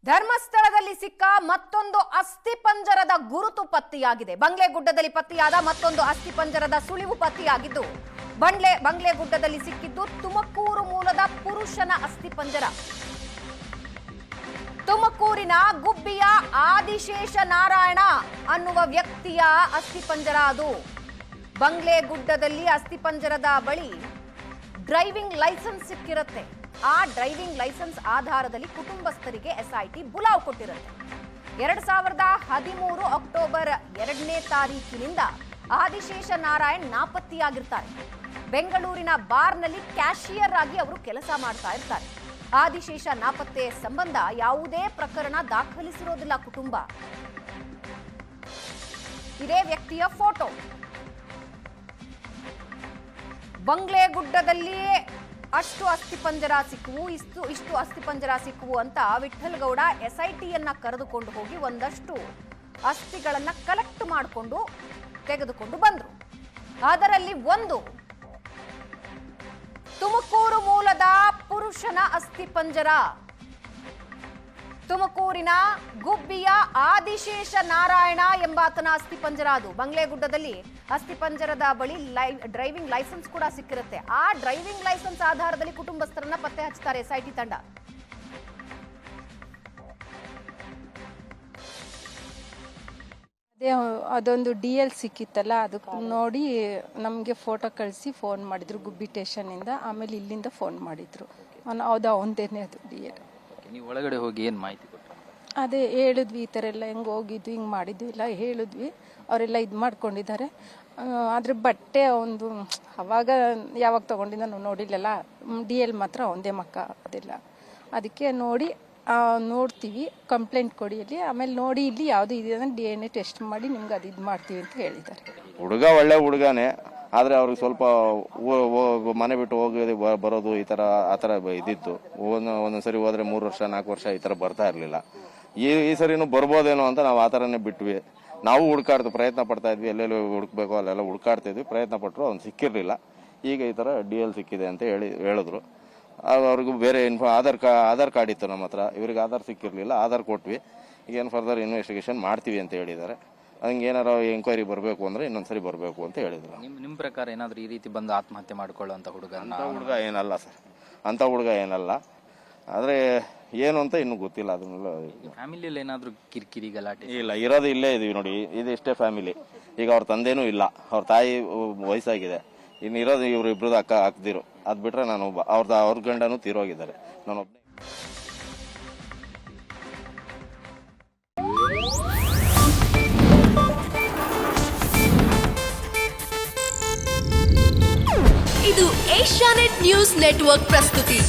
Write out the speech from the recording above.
ಧರ್ಮಸ್ಥಳದಲ್ಲಿ ಸಿಕ್ಕ ಮತ್ತೊಂದು ಅಸ್ಥಿಪಂಜರದ ಗುರುತು ಪತ್ತೆಯಾಗಿದೆ. ಬಂಗ್ಲೆಗುಡ್ಡದಲ್ಲಿ ಪತ್ತೆಯಾದ ಮತ್ತೊಂದು ಅಸ್ಥಿಪಂಜರದ ಸುಳಿವು ಪತ್ತೆಯಾಗಿದ್ದು, ಬಂಗ್ಲೆಗುಡ್ಡದಲ್ಲಿ ಸಿಕ್ಕಿದ್ದು ತುಮಕೂರು ಮೂಲದ ಪುರುಷನ ಅಸ್ಥಿಪಂಜರ. ತುಮಕೂರಿನ ಗುಬ್ಬಿಯ ಆದಿಶೇಷ ನಾರಾಯಣ ಅನ್ನುವ ವ್ಯಕ್ತಿಯ ಅಸ್ಥಿಪಂಜರ ಅದು. ಬಂಗ್ಲೆಗುಡ್ಡದಲ್ಲಿ ಅಸ್ಥಿಪಂಜರದ ಬಳಿ ಡ್ರೈವಿಂಗ್ ಲೈಸೆನ್ಸ್ ಸಿಕ್ಕಿರುತ್ತೆ. ಆ ಡ್ರೈವಿಂಗ್ ಲೈಸೆನ್ಸ್ ಆಧಾರದಲ್ಲಿ ಕುಟುಂಬಸ್ಥರಿಗೆ ಎಸ್ಐಟಿ ಬುಲಾವ್ ಕೊಟ್ಟಿರುತ್ತೆ. 2013 ಅಕ್ಟೋಬರ್ 2ನೇ ತಾರೀಕಿನಿಂದ ಆದಿಶೇಷ ನಾರಾಯಣ್ ನಾಪತ್ತೆಯಾಗಿರ್ತಾರೆ. ಬೆಂಗಳೂರಿನ ಬಾರ್ನಲ್ಲಿ ಕ್ಯಾಶಿಯರ್ ಆಗಿ ಅವರು ಕೆಲಸ ಮಾಡ್ತಾ ಇರ್ತಾರೆ. ಆದಿಶೇಷ ನಾಪತ್ತೆ ಸಂಬಂಧ ಯಾವುದೇ ಪ್ರಕರಣ ದಾಖಲಿಸಿರೋದಿಲ್ಲ ಕುಟುಂಬ. ಇದೇ ವ್ಯಕ್ತಿಯ ಫೋಟೋ. ಬಂಗ್ಲೆಗುಡ್ಡದಲ್ಲಿಯೇ ಅಷ್ಟು ಅಸ್ಥಿಪಂಜರ ಸಿಕ್ಕುವು, ಇಷ್ಟು ಅಸ್ಥಿಪಂಜರ ಸಿಕ್ಕುವು ಅಂತ ವಿಠ್ಠಲ್ ಗೌಡ ಎಸ್ಐಟಿಯನ್ನ ಕರೆದುಕೊಂಡು ಹೋಗಿ ಒಂದಷ್ಟು ಅಸ್ಥಿಗಳನ್ನ ಕಲೆಕ್ಟ್ ಮಾಡಿಕೊಂಡು ತೆಗೆದುಕೊಂಡು ಬಂದ್ರು. ಅದರಲ್ಲಿ ಒಂದು ತುಮಕೂರು ಮೂಲದ ಪುರುಷನ ಅಸ್ಥಿಪಂಜರ. ತುಮಕೂರಿನ ಗುಬ್ಬಿಯ ಆದಿಶೇಷ ನಾರಾಯಣ ಎಂಬಾತನ ಅಸ್ಥಿಪಂಜರ ಅದು. ಬಂಗ್ಲೆಗುಡ್ಡದಲ್ಲಿ ಅಸ್ಥಿಪಂಜರದ ಬಳಿ ಡ್ರೈವಿಂಗ್ ಲೈಸೆನ್ಸ್ ಕೂಡ ಸಿಕ್ಕಿರುತ್ತೆ. ಆ ಡ್ರೈವಿಂಗ್ ಲೈಸೆನ್ಸ್ ಆಧಾರದಲ್ಲಿ ಕುಟುಂಬಸ್ಥರನ್ನ ಪತ್ತೆ ಹಚ್ಚುತ್ತಾರೆ ಎಸ್ಐಟಿ ತಂಡ. ಅದೊಂದು DL ಸಿಕ್ಕಿತ್ತಲ್ಲ, ಅದಕ್ಕೆ ನೋಡಿ ನಮಗೆ ಫೋಟೋ ಕಳಿಸಿ ಫೋನ್ ಮಾಡಿದ್ರು ಗುಬ್ಬಿ ಸ್ಟೇಷನಿಂದ. ಆಮೇಲೆ ಇಲ್ಲಿಂದ ಫೋನ್ ಮಾಡಿದ್ರು. ಹೌದಾ, ಒಂದೇನೆ ಅದು DL. ನೀವು ಒಳಗಡೆ ಹೋಗಿ ಏನು ಮಾಹಿತಿ ಕೊಟ್ಟರು? ಅದೇ ಹೇಳಿದ್ವಿ, ಈ ಥರ ಎಲ್ಲ ಹೆಂಗೆ ಹೋಗಿದ್ವಿ, ಹಿಂಗೆ ಮಾಡಿದ್ವಿ ಎಲ್ಲ ಹೇಳಿದ್ವಿ. ಅವರೆಲ್ಲ ಇದು ಮಾಡ್ಕೊಂಡಿದ್ದಾರೆ. ಆದರೆ ಬಟ್ಟೆ ಒಂದು ಅವಾಗ ಯಾವಾಗ ತೊಗೊಂಡಿದ್ದ ನಾವು ನೋಡಿಲ್ಲಲ್ಲ. DL ಮಾತ್ರ ಒಂದೇ ಮಕ್ಕ ಅದೆಲ್ಲ. ಅದಕ್ಕೆ ನೋಡಿ ನೋಡ್ತೀವಿ, ಕಂಪ್ಲೇಂಟ್ ಕೊಡಿ ಅಲ್ಲಿ, ಆಮೇಲೆ ನೋಡಿ ಇಲ್ಲಿ ಯಾವುದು ಇದೆ ಅಂದರೆ DNA ಟೆಸ್ಟ್ ಮಾಡಿ ನಿಮ್ಗೆ ಅದು ಇದು ಮಾಡ್ತೀವಿ ಅಂತ ಹೇಳಿದ್ದಾರೆ. ಹುಡುಗ ಒಳ್ಳೆ ಹುಡುಗನೇ, ಆದರೆ ಅವ್ರಿಗೆ ಸ್ವಲ್ಪ ಮನೆ ಬಿಟ್ಟು ಹೋಗೋದು ಬರೋದು ಆ ಥರ ಇದ್ದಿತ್ತು. ಒಂದೊಂದ್ಸರಿ ಹೋದ್ರೆ 3 ವರ್ಷ 4 ವರ್ಷ ಈ ಥರ ಬರ್ತಾ ಇರಲಿಲ್ಲ. ಈ ಸರಿನೂ ಬರ್ಬೋದೇನೋ ಅಂತ ನಾವು ಆ ಥರನೇ ಬಿಟ್ವಿ. ನಾವು ಪ್ರಯತ್ನ ಪಡ್ತಾ ಇದ್ವಿ, ಎಲ್ಲೆಲ್ಲೂ ಹುಡುಕ್ಬೇಕು ಅಲ್ಲೆಲ್ಲ ಹುಡುಕಾಡ್ತಾ ಇದ್ವಿ, ಪ್ರಯತ್ನ ಪಟ್ಟರು, ಅವ್ನು ಸಿಕ್ಕಿರಲಿಲ್ಲ. ಈಗ ಈ ಥರ DL ಸಿಕ್ಕಿದೆ ಅಂತ ಹೇಳಿದ್ರು. ಅವ್ರಿಗೂ ಬೇರೆ ಆಧಾರ್ ಕಾರ್ಡ್ ಇತ್ತು ನಮ್ಮ ಹತ್ರ, ಇವ್ರಿಗೆ ಆಧಾರ್ ಸಿಕ್ಕಿರಲಿಲ್ಲ, ಆಧಾರ್ ಕೊಟ್ವಿ. ಈಗೇನು ಫರ್ದರ್ ಇನ್ವೆಸ್ಟಿಗೇಷನ್ ಮಾಡ್ತೀವಿ ಅಂತ ಹೇಳಿದ್ದಾರೆ. ಹಂಗೆ ಏನಾರು ಎಂಕ್ವೈರಿ ಬರಬೇಕು ಅಂದರೆ ಇನ್ನೊಂದ್ಸರಿ ಬರಬೇಕು ಅಂತ ಹೇಳಿದ್ರು. ನಿಮ್ಮ ಪ್ರಕಾರ ಏನಾದರೂ ಈ ರೀತಿ ಬಂದು ಆತ್ಮಹತ್ಯೆ ಮಾಡ್ಕೊಳ್ಳೋಂಥ ಹುಡುಗ ಏನಲ್ಲ ಸರ್, ಅಂಥ ಹುಡುಗ ಏನಲ್ಲ. ಆದರೆ ಏನು ಅಂತ ಇನ್ನೂ ಗೊತ್ತಿಲ್ಲ. ಅದನ್ನೆಲ್ಲ ಫ್ಯಾಮಿಲಿಯಲ್ಲಿ ಏನಾದರೂ ಕಿರಿಕಿರಿ ಗಲಾಟೆ ಇಲ್ಲ, ಇರೋದು ಇಲ್ಲೇ ಇದೀವಿ ನೋಡಿ, ಇದು ಇಷ್ಟೇ ಫ್ಯಾಮಿಲಿ. ಈಗ ಅವ್ರ ತಂದೆನೂ ಇಲ್ಲ, ಅವ್ರ ತಾಯಿ ವಯಸ್ಸಾಗಿದೆ. ಇನ್ನು ಇರೋದು ಇವ್ರು ಇಬ್ರದ್ದು ಹಾಕ್ದಿರು. ಅದು ಬಿಟ್ರೆ ನಾನು ಅವ್ರ ಗಂಡನೂ ತೀರೋಗಿದ್ದಾರೆ. ನಾನೊಬ್ಬನೇ. ಇದು ಏಷ್ಯಾನೆಟ್ ನ್ಯೂಸ್ ನೆಟ್ವರ್ಕ್ ಪ್ರಸ್ತುತಿ.